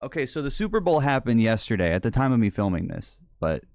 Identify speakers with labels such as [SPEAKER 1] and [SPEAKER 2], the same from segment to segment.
[SPEAKER 1] Okay, so the Super Bowl happened yesterday at the time of me filming this, but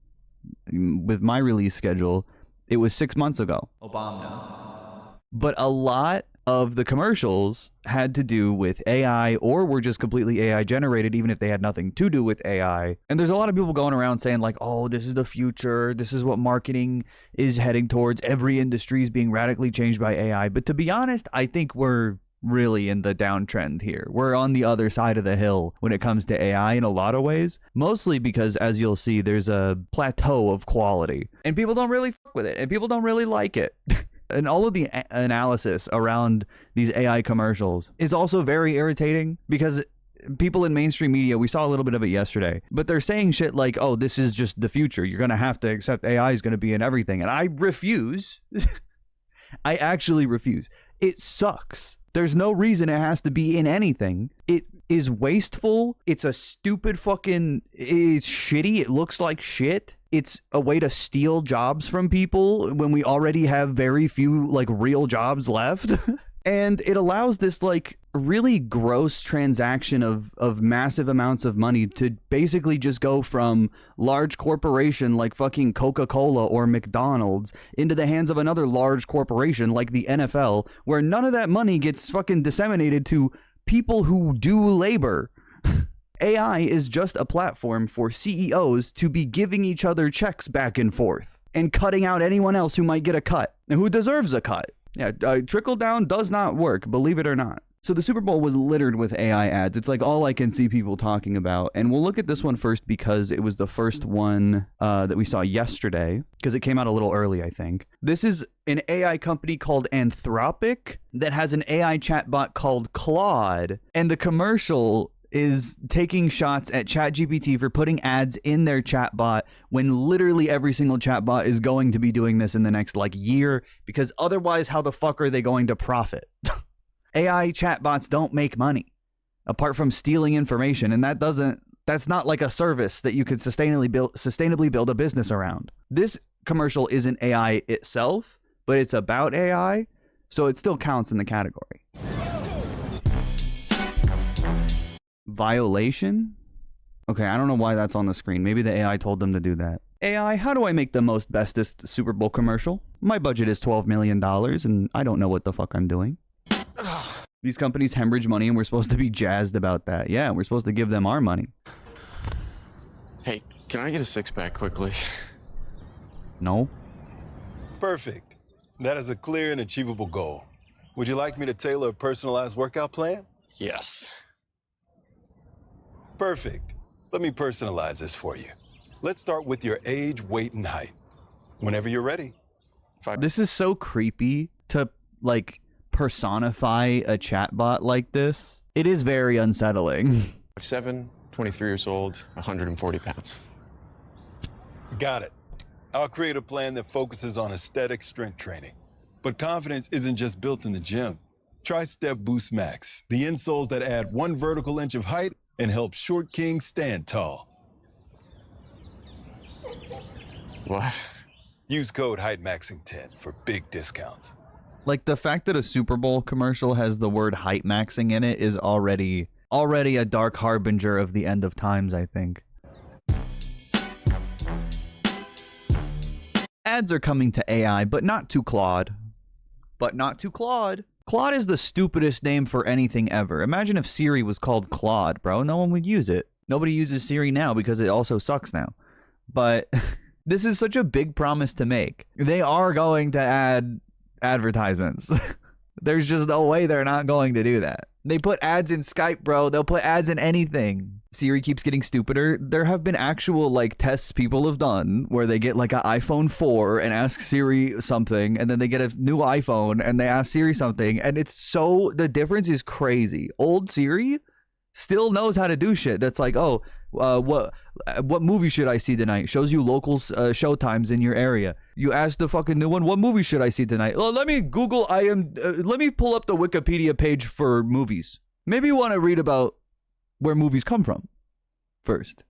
[SPEAKER 1] with my release schedule, it was 6 months ago. Obama. But a lot of the commercials had to do with AI or were just completely AI generated, even if they had nothing to do with AI. And there's a lot of people going around saying like, oh, this is the future. This is what marketing is heading towards. Every industry is being radically changed by AI. But to be honest, I think we're really in the downtrend here. We're on the other side of the hill when it comes to AI in a lot of ways, mostly because, as you'll see, there's a plateau of quality and people don't really fuck with it and people don't really like it. And all of the analysis around these AI commercials is also very irritating because people in mainstream media, we saw a little bit of it yesterday, but they're saying shit like, oh, this is just the future. You're going to have to accept AI is going to be in everything. And I refuse. I actually refuse. It sucks. There's no reason it has to be in anything. It is wasteful. It's a stupid fucking, it's shitty. It looks like shit. It's a way to steal jobs from people when we already have very few like real jobs left. And it allows this like really gross transaction of massive amounts of money to basically just go from large corporation like fucking Coca-Cola or McDonald's into the hands of another large corporation like the NFL, where none of that money gets fucking disseminated to people who do labor. AI is just a platform for CEOs to be giving each other checks back and forth and cutting out anyone else who might get a cut and who deserves a cut. Yeah, trickle down does not work, believe it or not. So the Super Bowl was littered with AI ads. It's like all I can see people talking about. And we'll look at this one first because it was the first one that we saw yesterday, because it came out a little early, I think. This is an AI company called Anthropic that has an AI chatbot called Claude. And the commercial is taking shots at ChatGPT for putting ads in their chatbot when literally every single chatbot is going to be doing this in the next like year, because otherwise how the fuck are they going to profit? AI chatbots don't make money apart from stealing information, and that's not like a service that you could sustainably build a business around. This commercial isn't AI itself, but it's about AI, so it still counts in the category. Violation? Okay, I don't know why that's on the screen. Maybe the AI told them to do that. AI, how do I make the most bestest Super Bowl commercial? My budget is $12 million and I don't know what the fuck I'm doing. These companies hemorrhage money and we're supposed to be jazzed about that. Yeah, we're supposed to give them our money.
[SPEAKER 2] Hey, can I get a six-pack quickly?
[SPEAKER 1] No.
[SPEAKER 3] Perfect. That is a clear and achievable goal. Would you like me to tailor a personalized workout plan?
[SPEAKER 2] Yes.
[SPEAKER 3] Perfect. Let me personalize this for you. Let's start with your age, weight, and height. Whenever you're ready.
[SPEAKER 1] This is so creepy to like personify a chatbot like this. It is very unsettling.
[SPEAKER 2] 5'7", 23 years old, 140 pounds.
[SPEAKER 3] Got it. I'll create a plan that focuses on aesthetic strength training. But confidence isn't just built in the gym. Try Step Boost Max, the insoles that add 1 vertical inch of height and help short kings stand tall.
[SPEAKER 2] What?
[SPEAKER 3] Use code HeightMaxing10 for big discounts.
[SPEAKER 1] Like the fact that a Super Bowl commercial has the word height maxing in it is already a dark harbinger of the end of times, I think. Ads are coming to AI, but not to Claude. Claude is the stupidest name for anything ever. Imagine if Siri was called Claude, bro. No one would use it. Nobody uses Siri now because it also sucks now. But this is such a big promise to make. They are going to add advertisements. There's just no way they're not going to do that. They put ads in Skype, bro. They'll put ads in anything. Siri keeps getting stupider. There have been actual like tests people have done where they get like an iPhone 4 and ask Siri something, and then they get a new iPhone and they ask Siri something, and the difference is crazy. Old Siri still knows how to do shit that's like, oh, what movie should I see tonight? Shows you local show times in your area. You ask the fucking new one, what movie should I see tonight? Oh, let me Google. Let me pull up the Wikipedia page for movies. Maybe you want to read about where movies come from first.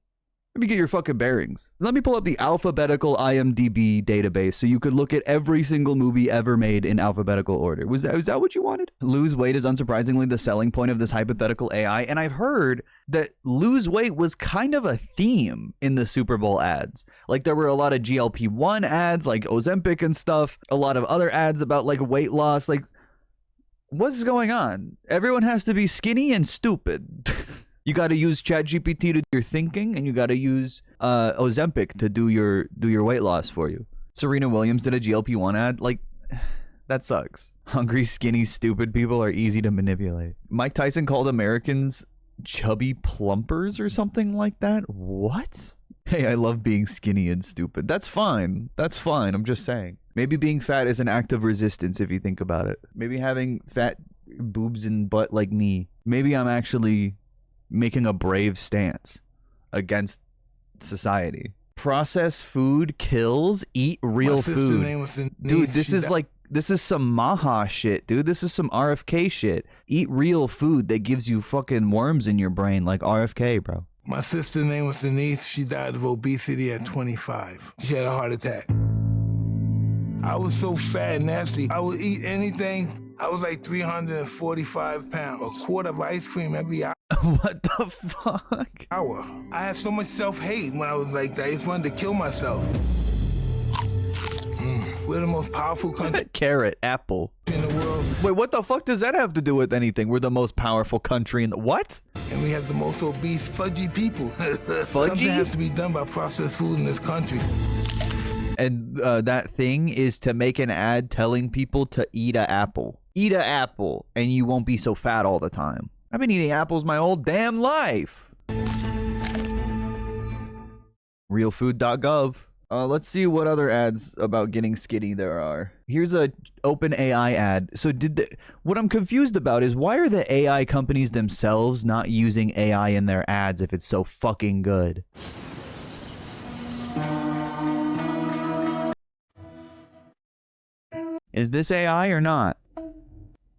[SPEAKER 1] Let me get your fucking bearings. Let me pull up the alphabetical IMDb database so you could look at every single movie ever made in alphabetical order. Was that what you wanted? Lose weight is unsurprisingly the selling point of this hypothetical AI, and I've heard that lose weight was kind of a theme in the Superbowl ads. Like there were a lot of GLP-1 ads, like Ozempic and stuff, a lot of other ads about like weight loss. Like, what's going on? Everyone has to be skinny and stupid. You got to use ChatGPT to do your thinking, and you got to use Ozempic to do your weight loss for you. Serena Williams did a GLP-1 ad. Like, that sucks. Hungry, skinny, stupid people are easy to manipulate. Mike Tyson called Americans chubby plumpers or something like that. What? Hey, I love being skinny and stupid. That's fine. That's fine. I'm just saying. Maybe being fat is an act of resistance if you think about it. Maybe having fat boobs and butt like me. Maybe I'm actually making a brave stance against society. Processed food kills. Eat real food. Dude, this is some Maha shit, dude. This is some RFK shit. Eat real food that gives you fucking worms in your brain like RFK, bro.
[SPEAKER 4] My sister's name was Denise. She died of obesity at 25. She had a heart attack. I was so fat and nasty. I would eat anything. I was like 345 pounds. A quart of ice cream every hour.
[SPEAKER 1] What the fuck?
[SPEAKER 4] I had so much self-hate when I was like that. I just wanted to kill myself. We're the most powerful country
[SPEAKER 1] Carrot, apple.
[SPEAKER 4] in the world.
[SPEAKER 1] Wait, what the fuck does that have to do with anything? We're the most powerful country in the... What?
[SPEAKER 4] And we have the most obese, fudgy people. Something has to be done by processed food in this country.
[SPEAKER 1] And that thing is to make an ad telling people to eat an apple. Eat an apple, and you won't be so fat all the time. I've been eating apples my whole damn life. Realfood.gov. Let's see what other ads about getting skinny there are. Here's a OpenAI ad. So what I'm confused about is why are the AI companies themselves not using AI in their ads if it's so fucking good? Is this AI or not?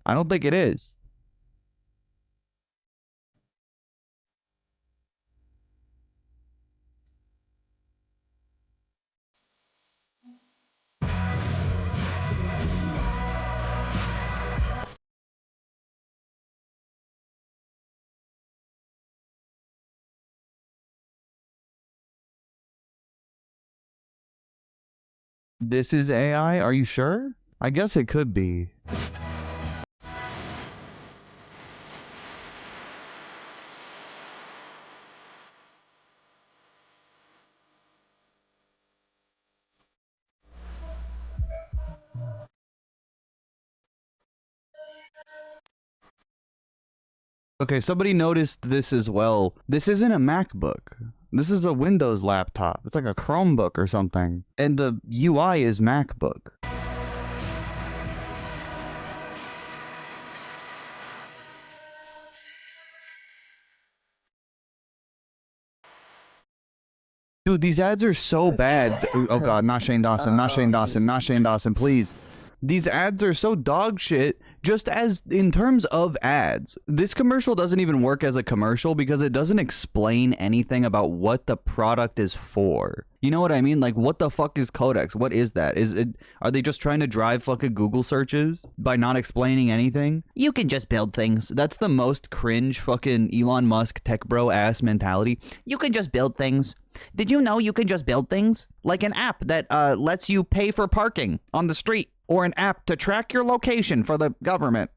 [SPEAKER 1] I don't think it is. This is AI? Are you sure? I guess it could be. Okay, somebody noticed this as well. This isn't a MacBook. This is a Windows laptop. It's like a Chromebook or something. And the UI is MacBook. Dude, these ads are so bad. Oh god, not Shane Dawson, not Shane Dawson, not Shane Dawson, please. These ads are so dog shit, just as in terms of ads. This commercial doesn't even work as a commercial because it doesn't explain anything about what the product is for. You know what I mean? Like, what the fuck is Codex? What is that? Are they just trying to drive fucking Google searches by not explaining anything? You can just build things. That's the most cringe fucking Elon Musk tech bro ass mentality. You can just build things. Did you know you can just build things? Like an app that lets you pay for parking on the street. Or an app to track your location for the government.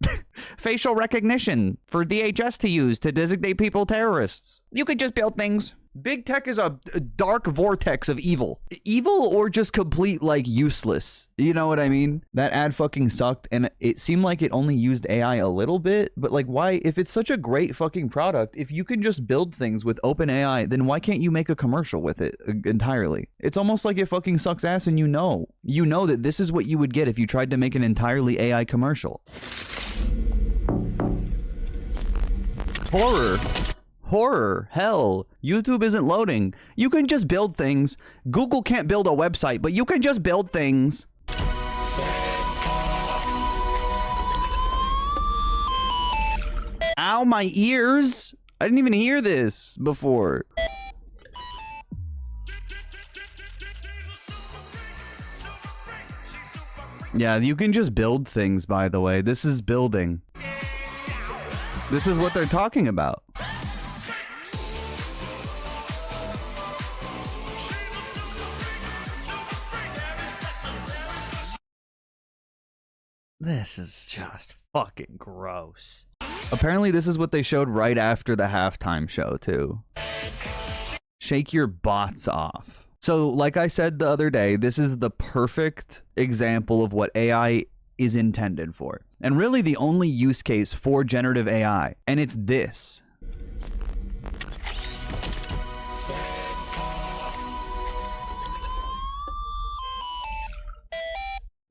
[SPEAKER 1] Facial recognition for DHS to use to designate people terrorists. You could just build things. Big tech is a dark vortex of evil. Evil or just complete, like, useless. You know what I mean? That ad fucking sucked, and it seemed like it only used AI a little bit, but, like, why? If it's such a great fucking product, if you can just build things with OpenAI, then why can't you make a commercial with it entirely? It's almost like it fucking sucks ass, and you know that this is what you would get if you tried to make an entirely AI commercial. Horror, hell, YouTube isn't loading. You can just build things. Google can't build a website, but you can just build things. Ow, my ears. I didn't even hear this before. Yeah, you can just build things, by the way. This is building. This is what they're talking about. This is just fucking gross. Apparently, this is what they showed right after the halftime show, too. Shake your bots off. So, like I said the other day, this is the perfect example of what AI is intended for. And really the only use case for generative AI. And it's this.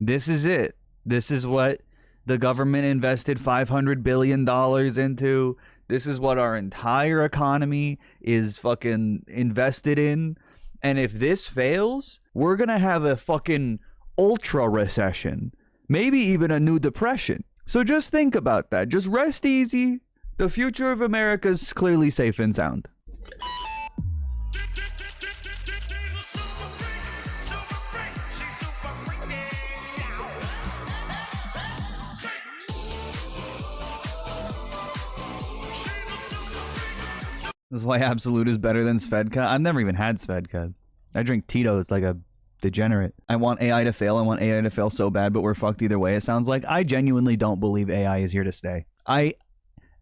[SPEAKER 1] This is it. This is what the government invested $500 billion into. This is what our entire economy is fucking invested in. And if this fails, we're going to have a fucking ultra recession. Maybe even a new depression. So just think about that. Just rest easy. The future of America is clearly safe and sound. This is why Absolute is better than Svedka. I've never even had Svedka. I drink Tito's like a degenerate. I want AI to fail. I want AI to fail so bad, but we're fucked either way, it sounds like. I genuinely don't believe AI is here to stay.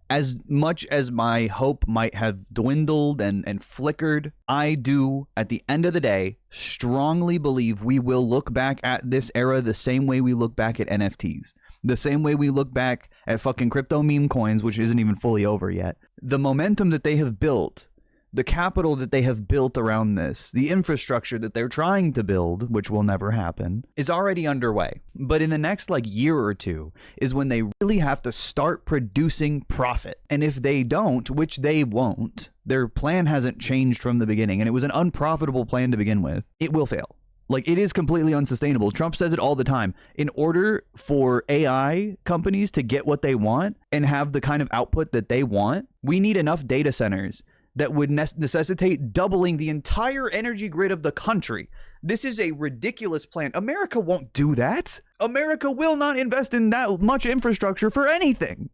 [SPEAKER 1] As much as my hope might have dwindled and flickered, I do, at the end of the day, strongly believe we will look back at this era the same way we look back at NFTs. The same way we look back at fucking crypto meme coins, which isn't even fully over yet. The momentum that they have built, the capital that they have built around this, the infrastructure that they're trying to build, which will never happen, is already underway. But in the next year or two is when they really have to start producing profit. And if they don't, which they won't, their plan hasn't changed from the beginning, and it was an unprofitable plan to begin with, it will fail. It is completely unsustainable. Trump says it all the time. In order for AI companies to get what they want and have the kind of output that they want, we need enough data centers that would necessitate doubling the entire energy grid of the country. This is a ridiculous plan. America won't do that. America will not invest in that much infrastructure for anything.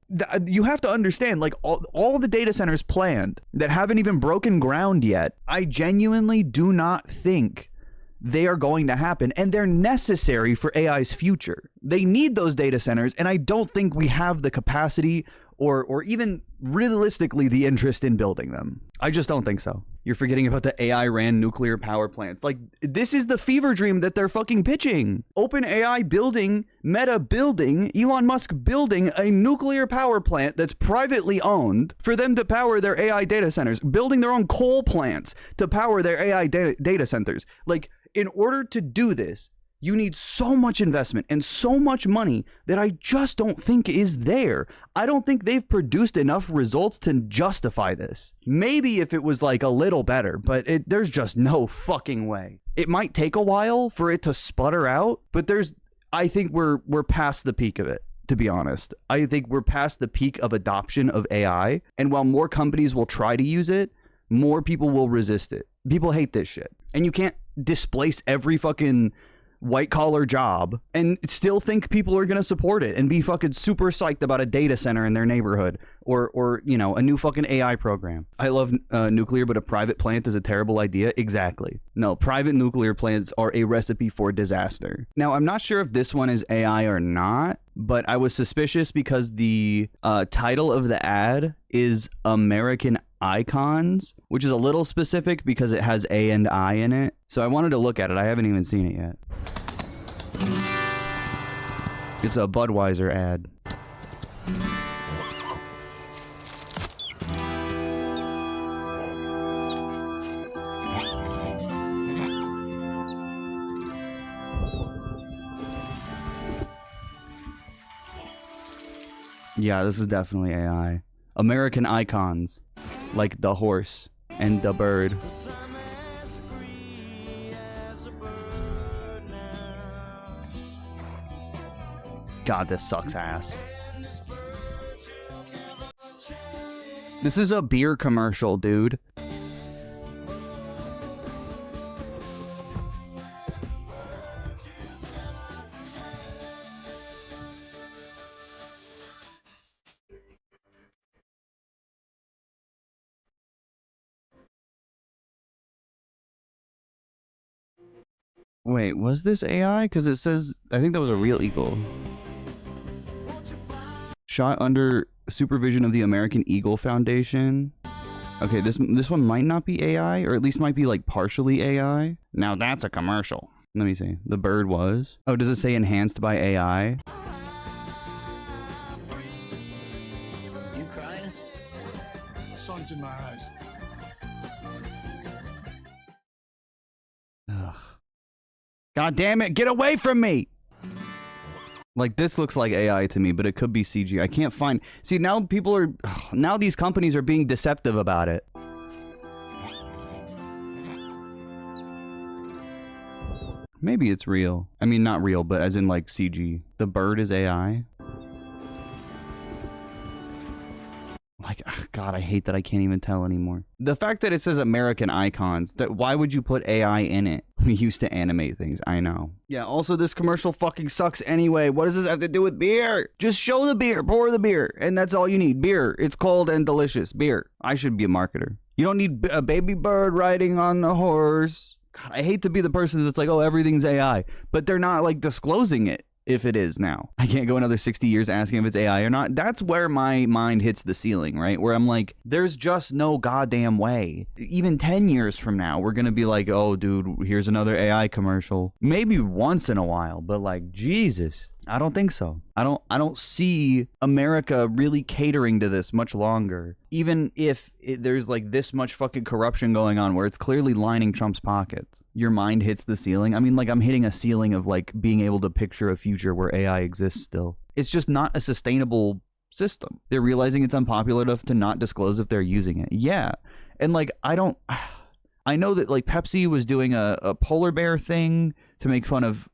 [SPEAKER 1] You have to understand, all the data centers planned that haven't even broken ground yet, I genuinely do not think they are going to happen, and they're necessary for AI's future. They need those data centers, and I don't think we have the capacity or even realistically the interest in building them. I just don't think so. You're forgetting about the AI-ran nuclear power plants. This is the fever dream that they're fucking pitching. OpenAI building, Meta building, Elon Musk building a nuclear power plant that's privately owned for them to power their AI data centers, building their own coal plants to power their AI data centers. In order to do this, you need so much investment and so much money that I just don't think is there. I don't think they've produced enough results to justify this. Maybe if it was a little better, but there's just no fucking way. It might take a while for it to sputter out, but I think we're past the peak of it, to be honest. I think we're past the peak of adoption of AI, and while more companies will try to use it, more people will resist it. People hate this shit. And you can't displace every fucking white collar job and still think people are going to support it and be fucking super psyched about a data center in their neighborhood or a new fucking AI program. I love nuclear, but a private plant is a terrible idea. Exactly. No, private nuclear plants are a recipe for disaster. Now, I'm not sure if this one is AI or not, but I was suspicious because the title of the ad is American Icons, which is a little specific because it has A and I in it. So I wanted to look at it. I haven't even seen it yet. It's a Budweiser ad. Yeah, this is definitely AI. American Icons, like the horse and the bird. God, this sucks ass. This is a beer commercial, dude. Wait, was this AI? Because it says, I think that was a real eagle. Shot under supervision of the American Eagle Foundation. Okay, this one might not be AI, or at least might be like partially AI. Now that's a commercial. Let me see. The bird was. Oh, does it say enhanced by AI?
[SPEAKER 4] You crying? The sun's in my eyes.
[SPEAKER 1] Ugh. God damn it, get away from me! Like, this looks like AI to me, but it could be CG. I can't find... See, now people are... Now these companies are being deceptive about it. Maybe it's real. I mean, not real, but as in, like, CG. The bird is AI? Like, ugh, God, I hate that I can't even tell anymore. The fact that it says American icons, that why would you put AI in it? We used to animate things, I know. Yeah, also this commercial fucking sucks anyway. What does this have to do with beer? Just show the beer, pour the beer, and that's all you need. Beer, it's cold and delicious. Beer. I should be a marketer. You don't need a baby bird riding on the horse. God, I hate to be the person that's like, oh, everything's AI, but they're not like disclosing it. If it is now. I can't go another 60 years asking if it's AI or not. That's where my mind hits the ceiling, right? Where I'm like, there's just no goddamn way. Even 10 years from now, we're gonna be like, oh, dude, here's another AI commercial. Maybe once in a while, but like, Jesus. I don't think so. I don't see America really catering to this much longer. Even if there's like this much fucking corruption going on where it's clearly lining Trump's pockets. Your mind hits the ceiling. I mean, like I'm hitting a ceiling of like being able to picture a future where AI exists still. It's just not a sustainable system. They're realizing it's unpopular enough to not disclose if they're using it. Yeah. And like, I know that like Pepsi was doing a polar bear thing to make fun of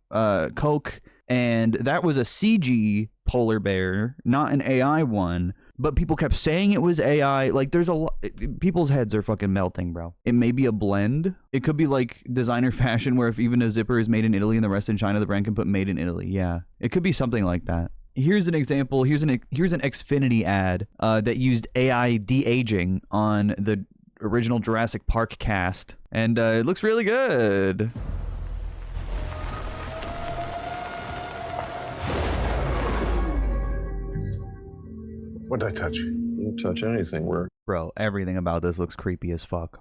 [SPEAKER 1] Coke. And that was a CG polar bear, not an AI one. But people kept saying it was AI. Like, there's a lot. People's heads are fucking melting, bro. It may be a blend. It could be like designer fashion, where if even a zipper is made in Italy and the rest in China, the brand can put made in Italy. Yeah, it could be something like that. Here's an example. Here's an Xfinity ad that used AI de-aging on the original Jurassic Park cast, and it looks really good.
[SPEAKER 5] What'd I touch? You didn't touch anything.
[SPEAKER 1] Bro, everything about this looks creepy as fuck.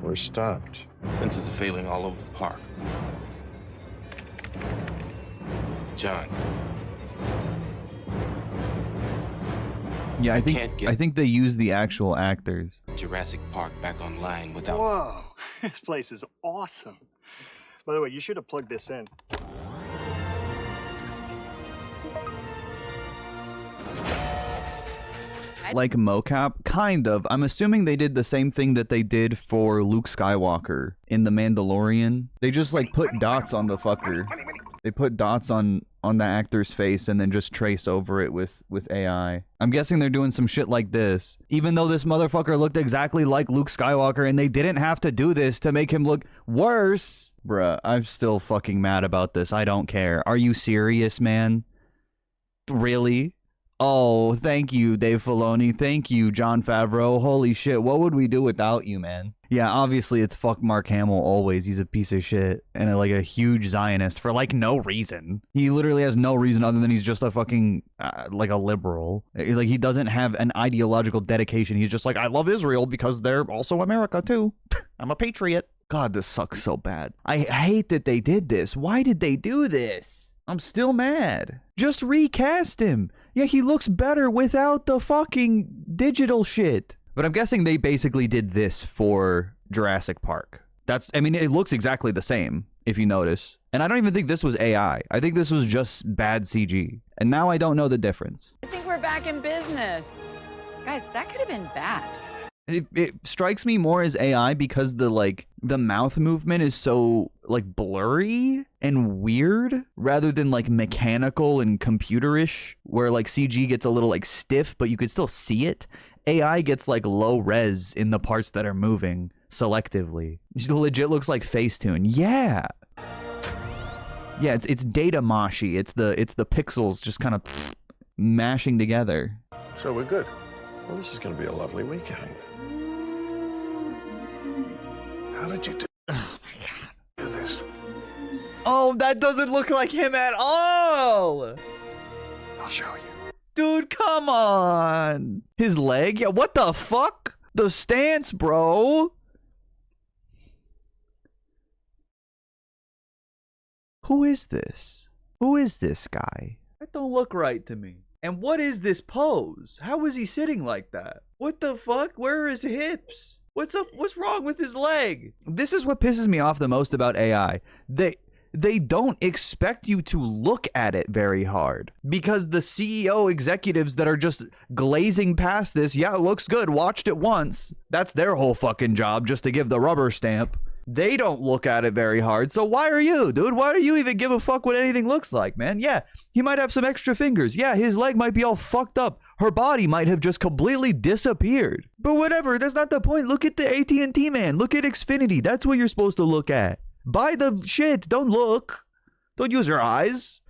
[SPEAKER 5] We're stopped.
[SPEAKER 2] Fences are failing all over the park. John.
[SPEAKER 1] Yeah, I think they use the actual actors.
[SPEAKER 2] Jurassic Park back online without...
[SPEAKER 6] Whoa, this place is awesome. By the way, you should have plugged this in.
[SPEAKER 1] Like mocap? Kind of. I'm assuming they did the same thing that they did for Luke Skywalker in The Mandalorian. They just like put dots on the fucker. They put dots on the actor's face and then just trace over it with AI. I'm guessing they're doing some shit like this. Even though this motherfucker looked exactly like Luke Skywalker and they didn't have to do this to make him look worse. Bruh, I'm still fucking mad about this. I don't care. Are you serious, man? Really? Oh, thank you, Dave Filoni. Thank you, Jon Favreau. Holy shit, what would we do without you, man? Yeah, obviously it's fuck Mark Hamill always. He's a piece of shit and like a huge Zionist for like no reason. He literally has no reason other than he's just a fucking like a liberal. Like he doesn't have an ideological dedication. He's just like, I love Israel because they're also America too. I'm a patriot. God, this sucks so bad. I hate that they did this. Why did they do this? I'm still mad. Just recast him. Yeah, he looks better without the fucking digital shit. But I'm guessing they basically did this for Jurassic Park. I mean, it looks exactly the same, if you notice. And I don't even think this was AI. I think this was just bad CG. And now I don't know the difference.
[SPEAKER 7] I think we're back in business. Guys, that could have been bad.
[SPEAKER 1] It strikes me more as AI because the mouth movement is so like blurry and weird rather than like mechanical and computerish, where like CG gets a little like stiff, but you could still see it. AI gets like low res in the parts that are moving selectively. It legit looks like Facetune. Yeah. Yeah, it's data moshy. It's the pixels just kind of mashing together.
[SPEAKER 5] So we're good. Well, this is going to be a lovely weekend. How did you do?
[SPEAKER 4] Oh my God.
[SPEAKER 5] Do this?
[SPEAKER 1] Oh, that doesn't look like him at all.
[SPEAKER 2] I'll show you.
[SPEAKER 1] Dude, come on. His leg? Yeah, what the fuck? The stance, bro. Who is this? Who is this guy? That don't look right to me. And what is this pose? How is he sitting like that? What the fuck? Where are his hips? What's up? What's wrong with his leg? This is what pisses me off the most about AI. They don't expect you to look at it very hard, because the CEO executives that are just glazing past this, yeah, it looks good, watched it once, that's their whole fucking job, just to give the rubber stamp. They don't look at it very hard, so why are you, dude? Why do you even give a fuck what anything looks like, man? Yeah, he might have some extra fingers. Yeah, his leg might be all fucked up. Her body might have just completely disappeared. But whatever, that's not the point. Look at the AT&T man. Look at Xfinity. That's what you're supposed to look at. Buy the shit. Don't look. Don't use your eyes.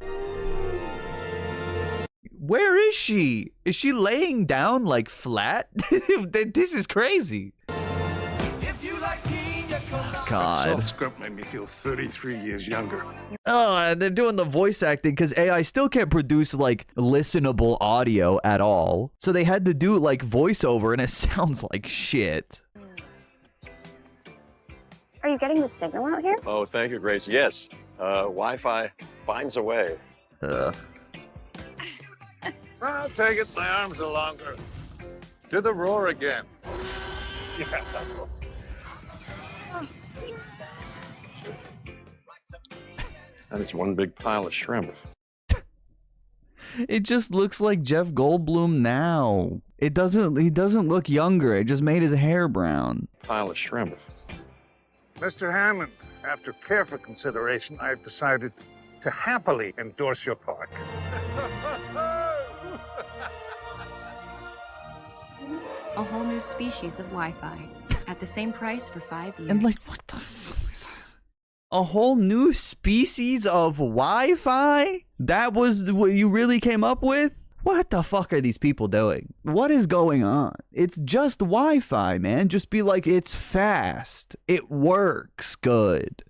[SPEAKER 1] Where is she? Is she laying down like flat? This is crazy. God.
[SPEAKER 5] That script made me feel 33 years younger.
[SPEAKER 1] Oh, and they're doing the voice acting because AI still can't produce like listenable audio at all. So they had to do like voiceover, and it sounds like shit.
[SPEAKER 8] Are you getting good signal out here?
[SPEAKER 9] Oh, thank you, Grace. Yes, Wi-Fi finds a way.
[SPEAKER 5] I'll take it. My arms are longer. Do the roar again. Yeah.
[SPEAKER 9] And it's one big pile of shrimp.
[SPEAKER 1] It just looks like Jeff Goldblum now. He doesn't look younger. It just made his hair brown.
[SPEAKER 9] Pile of shrimp.
[SPEAKER 5] Mr. Hammond, after careful consideration, I've decided to happily endorse your park.
[SPEAKER 10] A whole new species of Wi-Fi at the same price for 5 years.
[SPEAKER 1] And like, what the fuck is that? A whole new species of Wi-Fi? That was what you really came up with? What the fuck are these people doing? What is going on? It's just Wi-Fi, man. Just be like, it's fast. It works good.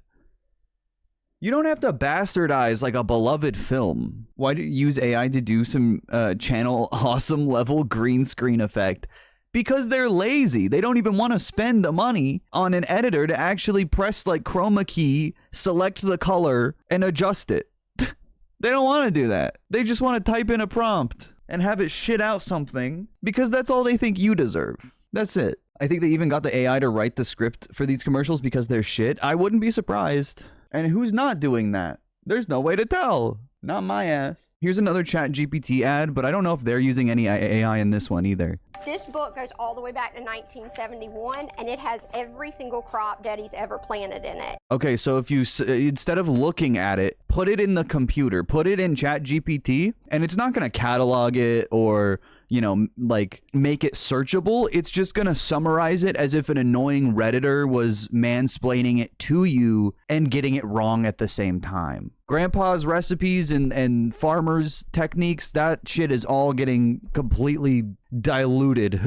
[SPEAKER 1] You don't have to bastardize like a beloved film. Why do you use AI to do some channel awesome level green screen effect? Because they're lazy. They don't even want to spend the money on an editor to actually press like chroma key, select the color, and adjust it. They don't want to do that. They just want to type in a prompt and have it shit out something because that's all they think you deserve. That's it. I think they even got the AI to write the script for these commercials because they're shit. I wouldn't be surprised. And who's not doing that? There's no way to tell. Not my ass. Here's another ChatGPT ad, but I don't know if they're using any AI in this one either.
[SPEAKER 8] This book goes all the way back to 1971, and it has every single crop Daddy's ever planted in it.
[SPEAKER 1] Okay, so if you, instead of looking at it, put it in the computer, put it in ChatGPT, and it's not going to catalog it or, you know, like make it searchable. It's just going to summarize it as if an annoying Redditor was mansplaining it to you and getting it wrong at the same time. Grandpa's recipes and farmers' techniques, that shit is all getting completely diluted.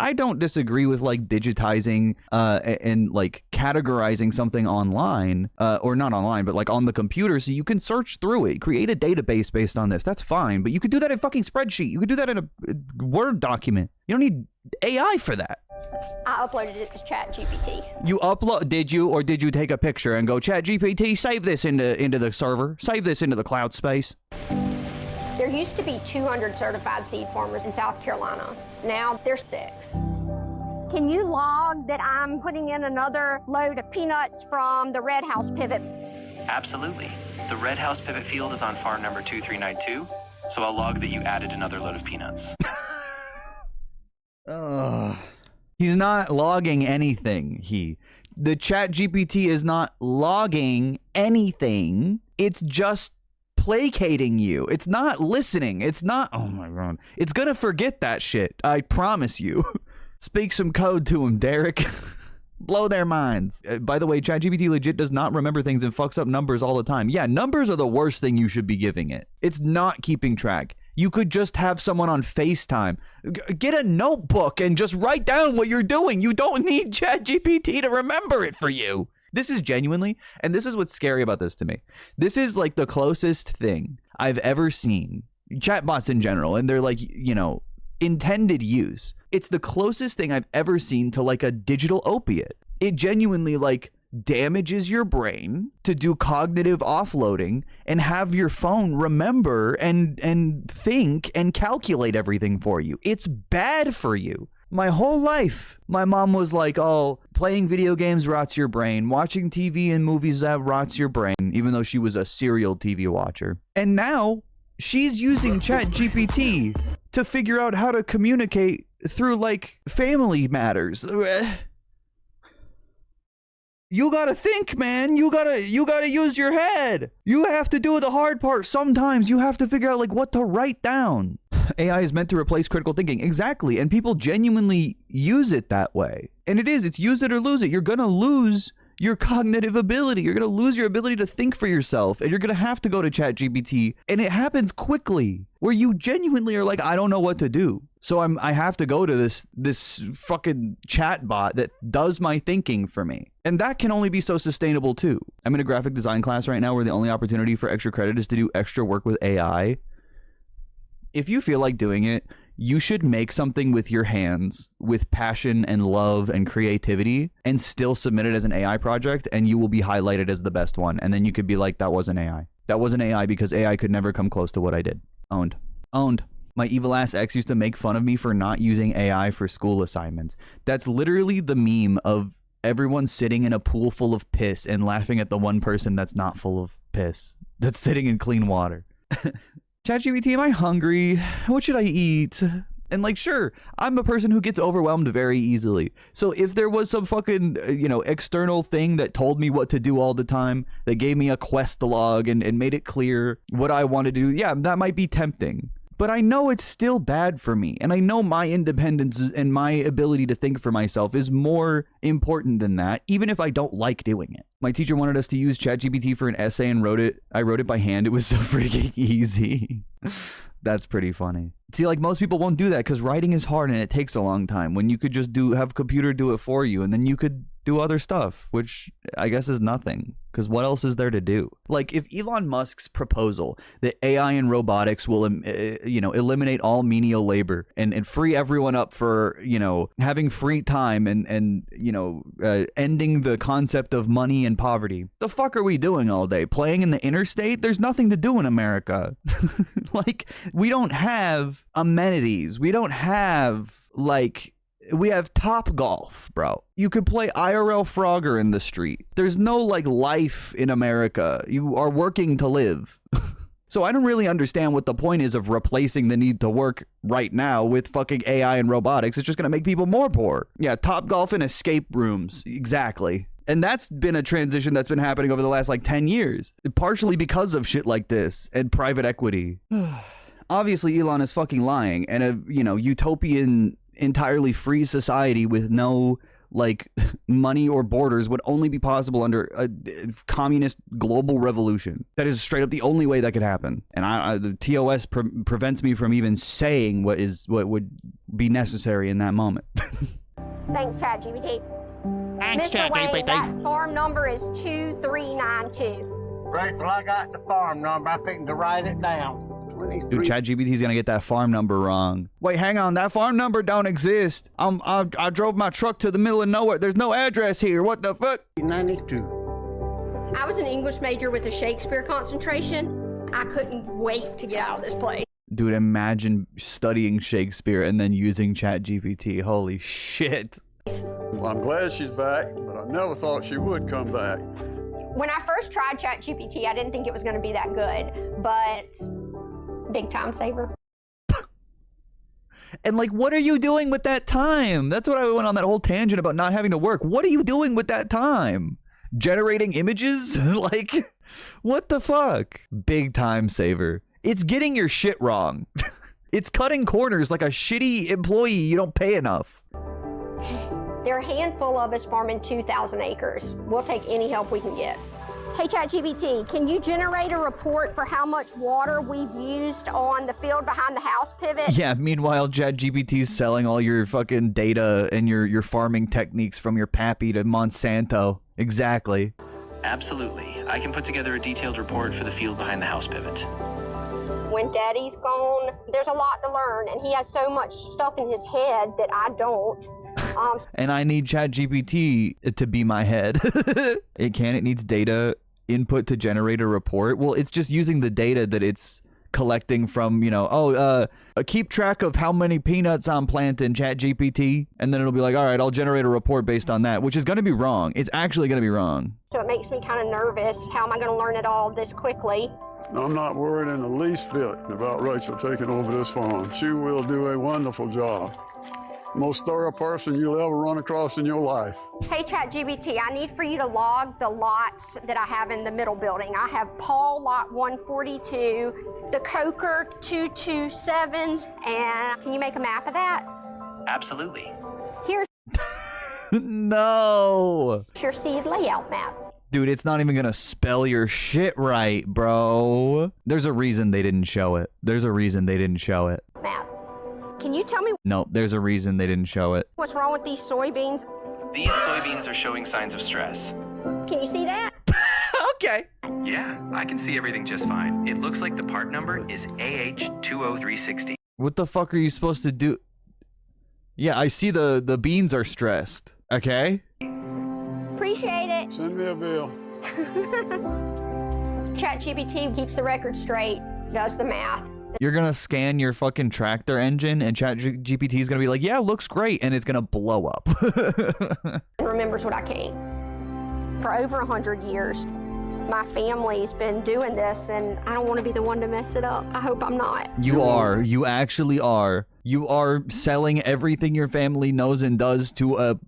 [SPEAKER 1] I don't disagree with like digitizing and like categorizing something online, or not online, but like on the computer so you can search through it, create a database based on this. That's fine, but you could do that in a fucking spreadsheet. You could do that in a Word document. You don't need AI for that.
[SPEAKER 8] I uploaded it to ChatGPT.
[SPEAKER 1] You did you, or did you take a picture and go, ChatGPT, save this into the server, save this into the cloud space?
[SPEAKER 8] There used to be 200 certified seed farmers in South Carolina. Now there's 6. Can you log that I'm putting in another load of peanuts from the Red House pivot?
[SPEAKER 11] Absolutely. The Red House pivot field is on farm number 2392, so I'll log that you added another load of peanuts.
[SPEAKER 1] He's not logging anything. The ChatGPT is not logging anything. It's just placating you. It's not listening. It's not, oh my god. It's gonna forget that shit. I promise you. Speak some code to him, Derek. Blow their minds. By the way, ChatGPT legit does not remember things and fucks up numbers all the time. Yeah, numbers are the worst thing you should be giving it. It's not keeping track. You could just have someone on FaceTime. Get a notebook and just write down what you're doing. You don't need ChatGPT to remember it for you. This is genuinely, and this is what's scary about this to me. This is like the closest thing I've ever seen, chatbots in general, and they're like, you know, intended use. It's the closest thing I've ever seen to like a digital opiate. It genuinely like damages your brain to do cognitive offloading and have your phone remember and think and calculate everything for you. It's bad for you. My whole life, my mom was like, oh, playing video games rots your brain. Watching TV and movies that rots your brain, even though she was a serial TV watcher. And now she's using ChatGPT to figure out how to communicate through like family matters. You gotta think, man. You gotta use your head. You have to do the hard part. Sometimes you have to figure out like what to write down. AI is meant to replace critical thinking. Exactly. And people genuinely use it that way. And it's use it or lose it. You're gonna lose your cognitive ability. You're gonna lose your ability to think for yourself. And you're gonna have to go to ChatGPT. And it happens quickly where you genuinely are like, I don't know what to do. So I have to go to this fucking chat bot that does my thinking for me. And that can only be so sustainable too. I'm in a graphic design class right now where the only opportunity for extra credit is to do extra work with AI. If you feel like doing it, you should make something with your hands with passion and love and creativity and still submit it as an AI project, and you will be highlighted as the best one. And then you could be like, that wasn't AI. That wasn't AI because AI could never come close to what I did. Owned. Owned. My evil ass ex used to make fun of me for not using AI for school assignments. That's literally the meme of everyone sitting in a pool full of piss and laughing at the one person that's not full of piss, that's sitting in clean water. ChatGPT, am I hungry? What should I eat? And like, sure, I'm a person who gets overwhelmed very easily. So if there was some fucking, you know, external thing that told me what to do all the time, that gave me a quest log and made it clear what I wanted to do, yeah, that might be tempting. But I know it's still bad for me. And I know my independence and my ability to think for myself is more important than that, even if I don't like doing it. My teacher wanted us to use ChatGPT for an essay and I wrote it by hand. It was so freaking easy. That's pretty funny. See, like most people won't do that because writing is hard and it takes a long time when you could just have a computer do it for you and then you could do other stuff, which I guess is nothing because what else is there to do? Like if Elon Musk's proposal that AI and robotics will, you know, eliminate all menial labor and free everyone up for, you know, having free time and you know, ending the concept of money and poverty. The fuck are we doing all day? Playing in the interstate? There's nothing to do in America. Like we don't have amenities. We don't have like, we have Top Golf, bro. You could play IRL Frogger in the street. There's no like life in America. You are working to live. So I don't really understand what the point is of replacing the need to work right now with fucking AI and robotics. It's just going to make people more poor. Yeah, Top Golf and escape rooms. Exactly. And that's been a transition that's been happening over the last like 10 years. Partially because of shit like this and private equity. Obviously, Elon is fucking lying. And a, you know, utopian, entirely free society with no like money or borders would only be possible under a communist global revolution. That is straight up the only way that could happen. And the TOS prevents me from even saying what would be necessary in that moment.
[SPEAKER 8] Thanks, ChatGPT.
[SPEAKER 12] Thanks,
[SPEAKER 8] Mr. Wayne,
[SPEAKER 12] ChatGPT.
[SPEAKER 8] that farm number is 2392.
[SPEAKER 12] Rachel, I got the farm number. I think to write it down.
[SPEAKER 1] Dude, ChatGPT's gonna get that farm number wrong. Wait, hang on. That farm number don't exist. I drove my truck to the middle of nowhere. There's no address here. What the fuck?
[SPEAKER 12] 92.
[SPEAKER 8] I was an English major with a Shakespeare concentration. I couldn't wait to get out of this place.
[SPEAKER 1] Dude, imagine studying Shakespeare and then using ChatGPT. Holy shit.
[SPEAKER 13] Well, I'm glad she's back, but I never thought she would come back.
[SPEAKER 8] When I first tried ChatGPT, I didn't think it was going to be that good, but big time saver.
[SPEAKER 1] And like, what are you doing with that time? That's what I went on that whole tangent about not having to work. What are you doing with that time? Generating images? Like, what the fuck? Big time saver. It's getting your shit wrong. It's cutting corners like a shitty employee you don't pay enough.
[SPEAKER 8] There are a handful of us farming 2,000 acres. We'll take any help we can get. Hey, ChatGPT, can you generate a report for how much water we've used on the field behind the house pivot?
[SPEAKER 1] Yeah, meanwhile, ChatGPT's selling all your fucking data and your farming techniques from your pappy to Monsanto. Exactly.
[SPEAKER 11] Absolutely. I can put together a detailed report for the field behind the house pivot.
[SPEAKER 8] When Daddy's gone, there's a lot to learn, and he has so much stuff in his head that I don't.
[SPEAKER 1] And I need ChatGPT to be my head. It needs data input to generate a report. Well, it's just using the data that it's collecting from, keep track of how many peanuts I'm planting, ChatGPT, and then it'll be like, all right, I'll generate a report based on that, which is going to be wrong. It's actually going to be wrong.
[SPEAKER 8] So it makes me kind of nervous. How am I going to learn it all this quickly?
[SPEAKER 13] I'm not worried in the least bit about Rachel taking over this farm. She will do a wonderful job. Most thorough person you'll ever run across in your life.
[SPEAKER 8] Hey, ChatGPT, I need for you to log the lots that I have in the middle building. I have Paul lot 142, the Coker 227s, and can you make a map of that?
[SPEAKER 11] Absolutely.
[SPEAKER 8] Here's
[SPEAKER 1] No.
[SPEAKER 8] your seed layout map.
[SPEAKER 1] Dude, it's not even gonna spell your shit right, bro. There's a reason they didn't show it. There's a reason they didn't show it.
[SPEAKER 8] Map. Can you tell me
[SPEAKER 1] No, there's a reason they didn't show it.
[SPEAKER 8] what's wrong with these soybeans?
[SPEAKER 11] These soybeans are showing signs of stress.
[SPEAKER 8] Can you see that?
[SPEAKER 1] Okay.
[SPEAKER 11] Yeah, I can see everything just fine. It looks like the part number is AH20360.
[SPEAKER 1] What the fuck are you supposed to do? Yeah, I see the beans are stressed. Okay.
[SPEAKER 8] Appreciate it.
[SPEAKER 13] Send me a bill.
[SPEAKER 8] ChatGPT keeps the record straight, does the math.
[SPEAKER 1] You're gonna scan your fucking tractor engine and ChatGPT is gonna be like, yeah, looks great, and it's gonna blow up.
[SPEAKER 8] And remembers what I can't. For over 100 years, my family's been doing this, and I don't want to be the one to mess it up. I hope I'm not.
[SPEAKER 1] You are. You actually are. You are selling everything your family knows and does to a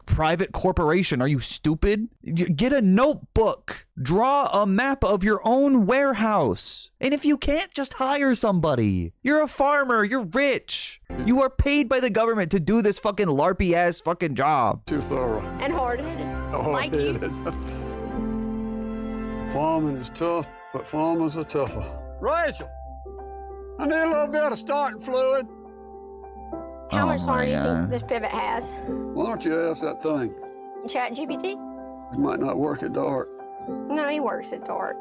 [SPEAKER 1] private corporation. Are you stupid? Get a notebook. Draw a map of your own warehouse. And if you can't, just hire somebody. You're a farmer. You're rich. You are paid by the government to do this fucking LARPy ass fucking job.
[SPEAKER 13] Too thorough.
[SPEAKER 8] And hard-headed.
[SPEAKER 13] Hard-headed. Farming is tough, but farmers are tougher. Rachel, I need a little bit of starting fluid.
[SPEAKER 8] How much longer do you
[SPEAKER 1] God.
[SPEAKER 8] think this pivot has?
[SPEAKER 13] Why don't you ask that thing?
[SPEAKER 8] ChatGPT?
[SPEAKER 13] It might not work at dark.
[SPEAKER 8] No, he works at dark.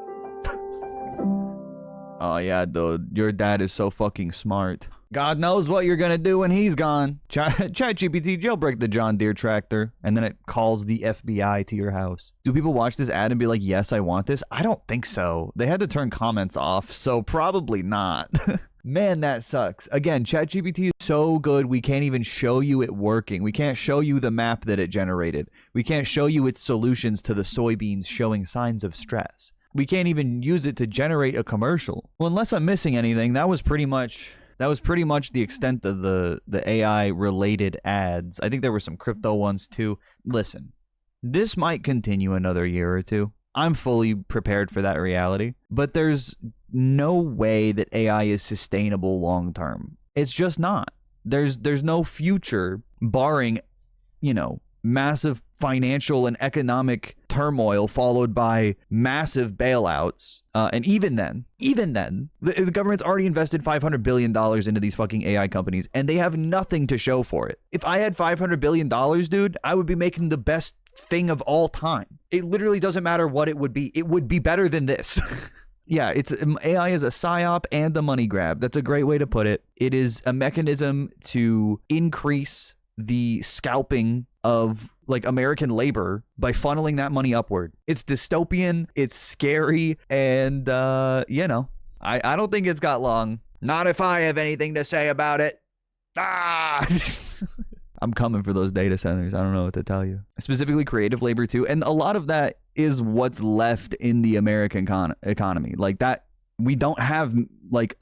[SPEAKER 1] Oh yeah, dude. Your dad is so fucking smart. God knows what you're gonna do when he's gone. ChatGPT, jailbreak the John Deere tractor, and then it calls the FBI to your house. Do people watch this ad and be like, yes, I want this? I don't think so. They had to turn comments off, so probably not. Man, that sucks. Again, ChatGPT is so good, we can't even show you it working. We can't show you the map that it generated. We can't show you its solutions to the soybeans showing signs of stress. We can't even use it to generate a commercial. Well, unless I'm missing anything, that was pretty much the extent of the AI related ads. I think there were some crypto ones too. Listen, this might continue another year or two. I'm fully prepared for that reality, but there's no way that AI is sustainable long term. It's just not. There's no future barring, massive financial and economic turmoil followed by massive bailouts. And even then, the government's already invested $500 billion into these fucking AI companies, and they have nothing to show for it. If I had $500 billion, dude, I would be making the best thing of all time. It literally doesn't matter what it would be. It would be better than this. Yeah, AI is a psyop and a money grab. That's a great way to put it. It is a mechanism to increase the scalping of American labor by funneling that money upward. It's dystopian, it's scary, and I don't think it's got long. Not if I have anything to say about it. I'm coming for those data centers. I don't know what to tell you. Specifically creative labor too. And a lot of that is what's left in the American economy. Like that, we don't have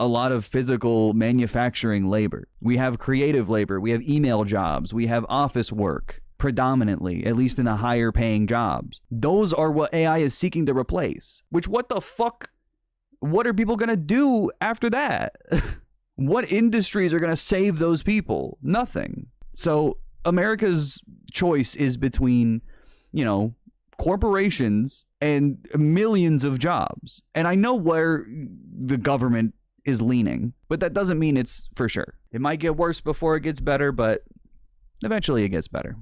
[SPEAKER 1] a lot of physical manufacturing labor. We have creative labor. We have email jobs. We have office work predominantly, at least in the higher paying jobs. Those are what AI is seeking to replace. Which, what the fuck? What are people going to do after that? What industries are going to save those people? Nothing. So America's choice is between, corporations and millions of jobs. And I know where the government is leaning, but that doesn't mean it's for sure. It might get worse before it gets better, but eventually it gets better.